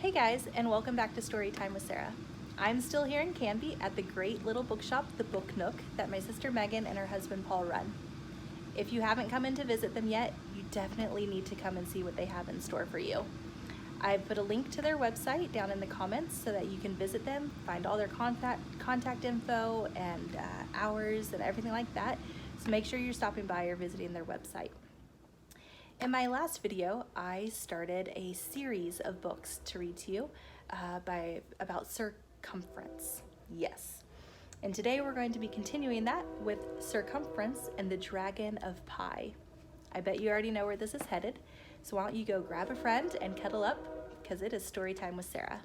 Hey guys, and welcome back to Storytime with Sarah. I'm still here in Canby at the great little bookshop, The Book Nook, that my sister Megan and her husband Paul run. If you haven't come in to visit them yet, you definitely need to come and see what they have in store for you. I've put a link to their website down in the comments so that you can visit them, find all their contact info and hours and everything like that. So make sure you're stopping by or visiting their website. In my last video, I started a series of books to read to you about Sir Cumference. Yes. And today we're going to be continuing that with Sir Cumference and the Dragon of Pie. I bet you already know where this is headed, so why don't you go grab a friend and cuddle up, because it is story time with Sarah.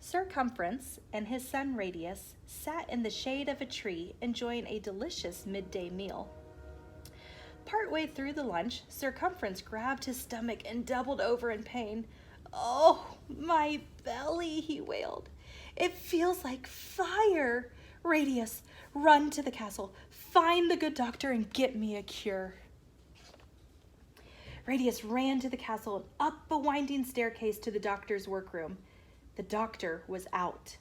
Sir Cumference and his son Radius sat in the shade of a tree enjoying a delicious midday meal. Partway through the lunch, Sir Cumference grabbed his stomach and doubled over in pain. "Oh, my belly," he wailed. "It feels like fire. Radius, run to the castle, find the good doctor and get me a cure." Radius ran to the castle and up a winding staircase to the doctor's workroom. The doctor was out.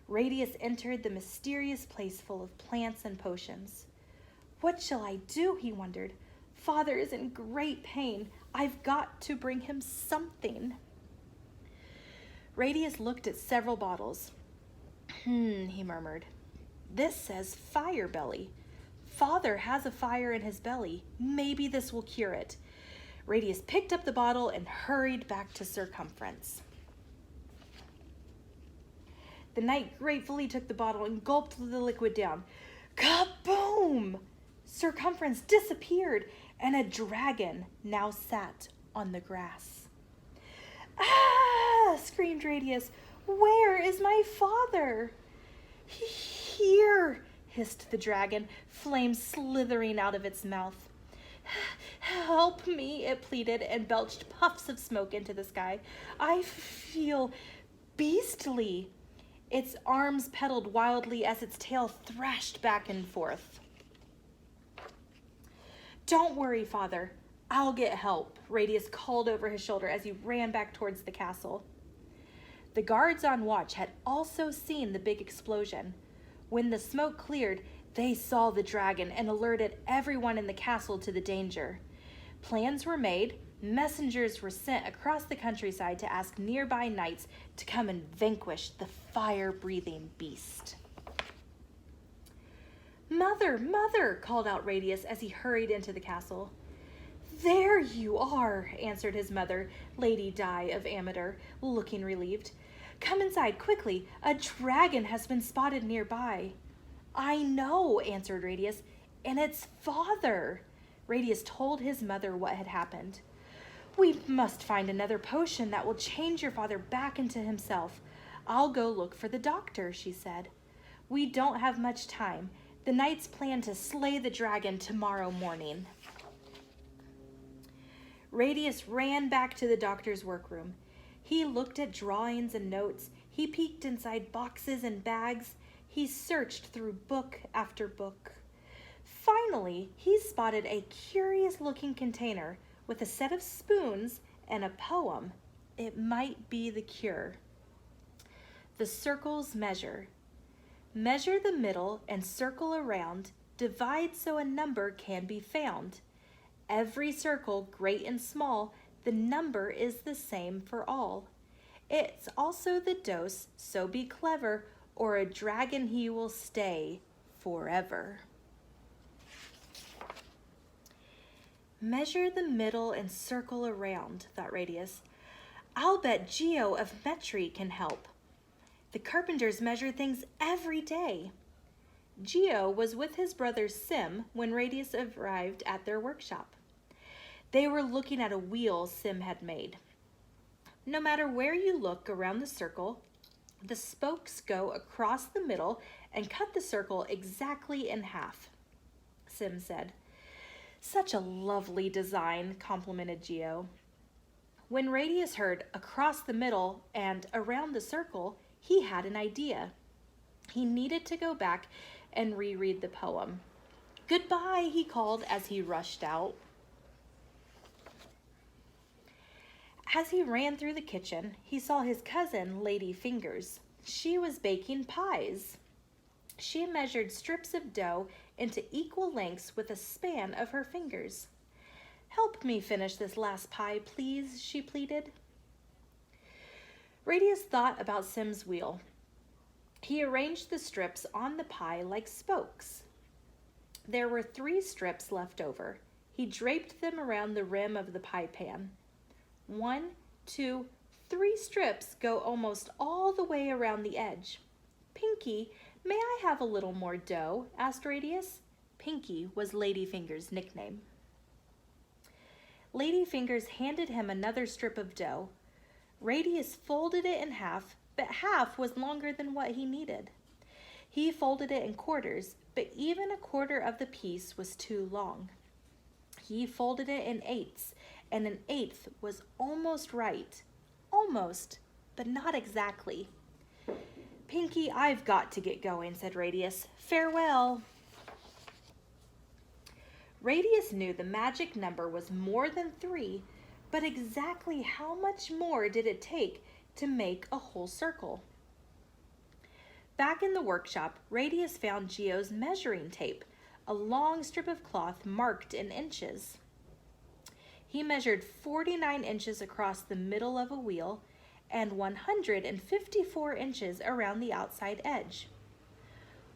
Radius entered the mysterious place full of plants and potions. "What shall I do?" he wondered. "Father is in great pain. I've got to bring him something." Radius looked at several bottles. He murmured. "This says fire belly. Father has a fire in his belly. Maybe this will cure it." Radius picked up the bottle and hurried back to Sir Cumference. The knight gratefully took the bottle and gulped the liquid down. Kaboom! Sir Cumference disappeared, and a dragon now sat on the grass. "Ah!" screamed Radius. "Where is my father?" "Here," hissed the dragon, flames slithering out of its mouth. "Help me," it pleaded, and belched puffs of smoke into the sky. "I feel beastly." Its arms pedaled wildly as its tail thrashed back and forth. "Don't worry, Father. I'll get help," Radius called over his shoulder as he ran back towards the castle. The guards on watch had also seen the big explosion. When the smoke cleared, they saw the dragon and alerted everyone in the castle to the danger. Plans were made. Messengers were sent across the countryside to ask nearby knights to come and vanquish the fire-breathing beast. "Mother, Mother!" called out Radius as he hurried into the castle. "There you are," answered his mother, Lady Di of Amador, looking relieved. "Come inside, quickly. A dragon has been spotted nearby." "I know," answered Radius, "and it's Father." Radius told his mother what had happened. "We must find another potion that will change your father back into himself. I'll go look for the doctor," she said. "We don't have much time. The knights plan to slay the dragon tomorrow morning." Radius ran back to the doctor's workroom. He looked at drawings and notes. He peeked inside boxes and bags. He searched through book after book. Finally, he spotted a curious-looking container with a set of spoons and a poem. It might be the cure. The circle's measure. Measure the middle and circle around. Divide so a number can be found. Every circle, great and small, the number is the same for all. It's also the dose, so be clever, or a dragon he will stay forever. "Measure the middle and circle around," thought Radius. "I'll bet Geo of Metri can help. The carpenters measure things every day." Geo was with his brother Sim when Radius arrived at their workshop. They were looking at a wheel Sim had made. No matter where you look around the circle, the spokes go across the middle and cut the circle exactly in half, Sim said. "Such a lovely design," complimented Geo. When Radius heard "across the middle" and "around the circle," he had an idea. He needed to go back and reread the poem. "Goodbye," he called as he rushed out. As he ran through the kitchen, he saw his cousin, Lady Fingers. She was baking pies. She measured strips of dough into equal lengths with a span of her fingers. "Help me finish this last pie, please," she pleaded. Radius thought about Sim's wheel. He arranged the strips on the pie like spokes. There were 3 strips left over. He draped them around the rim of the pie pan. 1, 2, 3 strips go almost all the way around the edge. "Pinky, may I have a little more dough?" asked Radius. Pinky was Ladyfinger's nickname. Ladyfingers handed him another strip of dough. Radius folded it in half, but half was longer than what he needed. He folded it in quarters, but even a quarter of the piece was too long. He folded it in eighths, and an eighth was almost right. Almost, but not exactly. "Pinky, I've got to get going," said Radius. "Farewell." Radius knew the magic number was more than 3, but exactly how much more did it take to make a whole circle? Back in the workshop, Radius found Geo's measuring tape, a long strip of cloth marked in inches. He measured 49 inches across the middle of a wheel and 154 inches around the outside edge.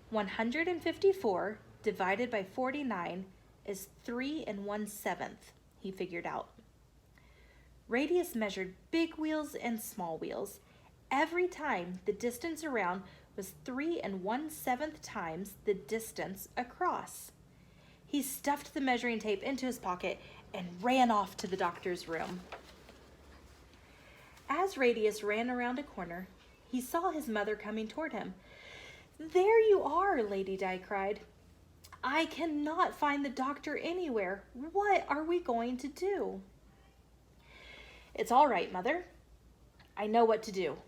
154 divided by 49 is 3 1/7, he figured out. Radius measured big wheels and small wheels. Every time, the distance around was 3 1/7 times the distance across. He stuffed the measuring tape into his pocket and ran off to the doctor's room. As Radius ran around a corner, he saw his mother coming toward him. "There you are," Lady Di cried. "I cannot find the doctor anywhere. What are we going to do?" "It's all right, Mother. I know what to do."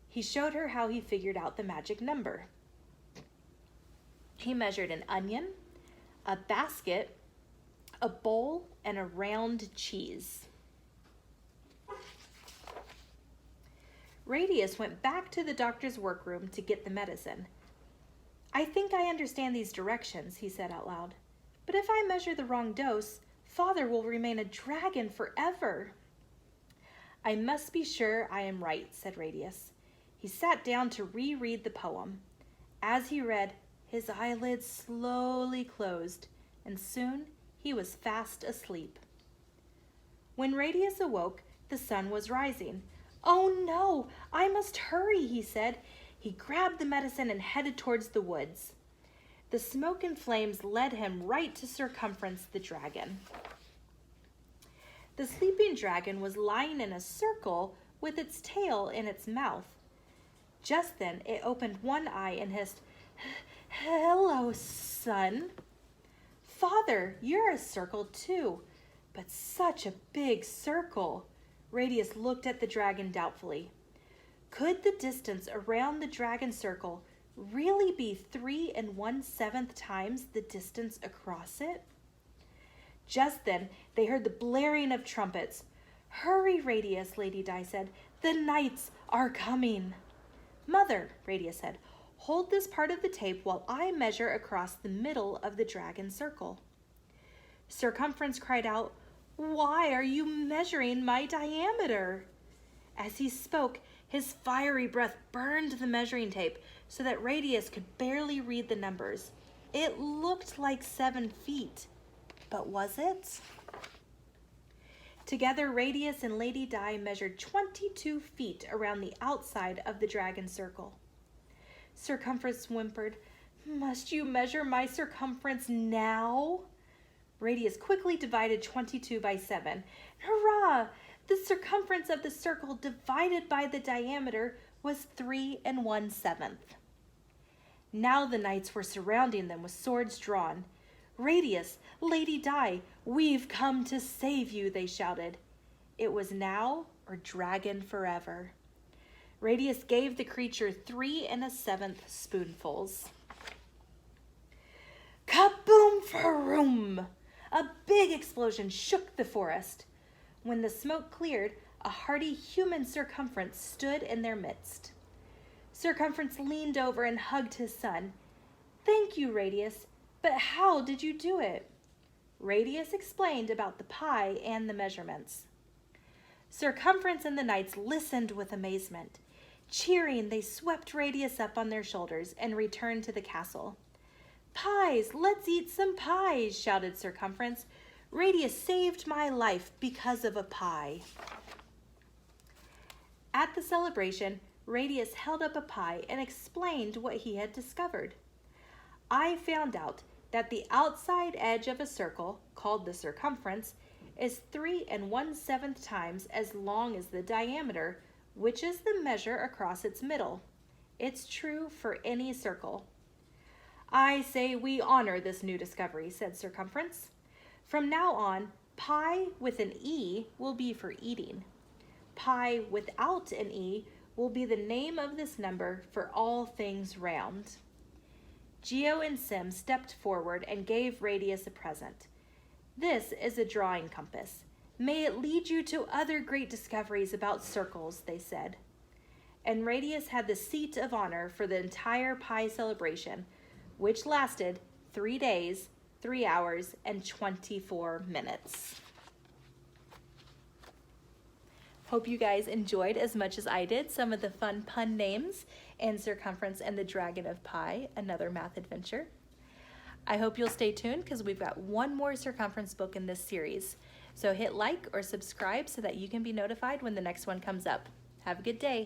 He showed her how he figured out the magic number. He measured an onion, a basket, a bowl, and a round cheese. Radius went back to the doctor's workroom to get the medicine. "I think I understand these directions," he said out loud. "But if I measure the wrong dose, Father will remain a dragon forever." "I must be sure I am right," said Radius. He sat down to reread the poem. As he read, his eyelids slowly closed, and soon he was fast asleep. When Radius awoke, the sun was rising. "Oh no, I must hurry," he said. He grabbed the medicine and headed towards the woods. The smoke and flames led him right to Sir Cumference the dragon. The sleeping dragon was lying in a circle with its tail in its mouth. Just then it opened one eye and hissed, "Hello, son." "Father, you're a circle too, but such a big circle." Radius looked at the dragon doubtfully. Could the distance around the dragon circle really be 3 1/7 times the distance across it? Just then they heard the blaring of trumpets. "Hurry, Radius," Lady Di said. "The knights are coming." "Mother," Radius said, "hold this part of the tape while I measure across the middle of the dragon circle." Sir Cumference cried out, "Why are you measuring my diameter?" As he spoke, his fiery breath burned the measuring tape so that Radius could barely read the numbers. It looked like 7 feet, but was it? Together, Radius and Lady Di measured 22 feet around the outside of the dragon circle. Sir Cumference whimpered, "Must you measure my circumference now?" Radius quickly divided 22 by 7. Hurrah! The circumference of the circle divided by the diameter was 3 1/7. Now the knights were surrounding them with swords drawn. "Radius, Lady Di, we've come to save you," they shouted. It was now or dragon forever. Radius gave the creature 3 1/7 spoonfuls. Kaboom-faroom! A big explosion shook the forest. When the smoke cleared, a hardy human Circumference stood in their midst. Circumference leaned over and hugged his son. "Thank you, Radius, but how did you do it?" Radius explained about the pie and the measurements. Circumference and the knights listened with amazement. Cheering, they swept Radius up on their shoulders and returned to the castle. "Pies, let's eat some pies," shouted Circumference. "Radius saved my life because of a pie." At the celebration, Radius held up a pie and explained what he had discovered. "I found out that the outside edge of a circle, called the circumference, is 3 1/7 times as long as the diameter, which is the measure across its middle. It's true for any circle." "I say we honor this new discovery," said Circumference. "From now on, pie with an E will be for eating. Pie without an E will be the name of this number for all things round." Geo and Sim stepped forward and gave Radius a present. "This is a drawing compass. May it lead you to other great discoveries about circles," they said. And Radius had the seat of honor for the entire pie celebration, which lasted 3 days, 3 hours, and 24 minutes. Hope you guys enjoyed as much as I did some of the fun pun names in Circumference and the Dragon of Pie, another math adventure. I hope you'll stay tuned because we've got one more Circumference book in this series. So hit like or subscribe so that you can be notified when the next one comes up. Have a good day.